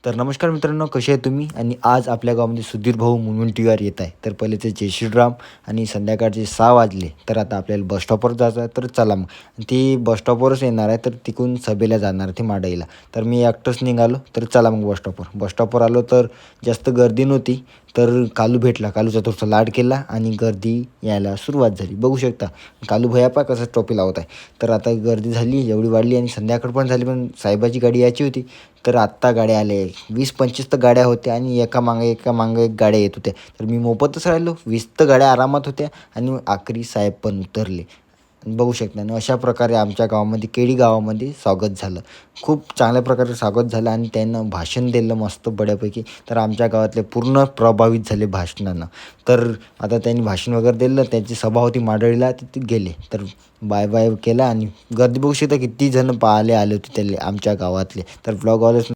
तर नमस्कार मित्रांनो, कसे आहे तुम्ही? आणि आज आपल्या गावामध्ये सुधीर भाऊ मुनगंटीवार येत आहे. तर पहिले ते जय श्रीराम आणि संध्याकाळचे 6 वाजले. तर आता आपल्याला बस स्टॉपवर जायचं आहे, तर चला मग. ती बस स्टॉपवरच येणार आहे, तर तिकडून सभेला जाणार ते माडाईला. तर मी एकटाच निघालो, तर चला मग बस स्टॉपवर. बस स्टॉपवर आलो तर जास्त गर्दी नव्हती. तर कालू भेटला. कालूचा थोडासा लाड केला आणि गर्दी यायला सुरुवात झाली. बघू शकता कालू भैया पहा कसं टोपी लावत आहे. तर आता गर्दी झाली, एवढी वाढली आणि संध्याकाळ पण झाली, पण साहेबाची गाडी यायची होती. तर आत्ता गाड्या आल्या 20-25 तर गाड्या होत्या आणि एका मागं एक गाड्या येत होत्या. तर मी मोफतच राहिलो. 20 तर गाड्या आरामात होत्या आणि आखरी साहेब पण उतरले. बघू शकता आणि अशा प्रकारे आमच्या गावामध्ये केडी गावामध्ये स्वागत झालं. खूप चांगल्या प्रकारे स्वागत झालं आणि त्यांनं भाषण दिलं मस्त बऱ्यापैकी. तर आमच्या गावातले पूर्ण प्रभावित झाले भाषणानं. तर आता त्यांनी भाषण वगैरे दिलं. त्यांची सभा होती माडळीला, तिथे गेले. तर बाय बाय केला आणि गर्दी बघू शकता किती जण पाहायला आले होते त्याले आमच्या गावातले. तर ब्लॉगवाले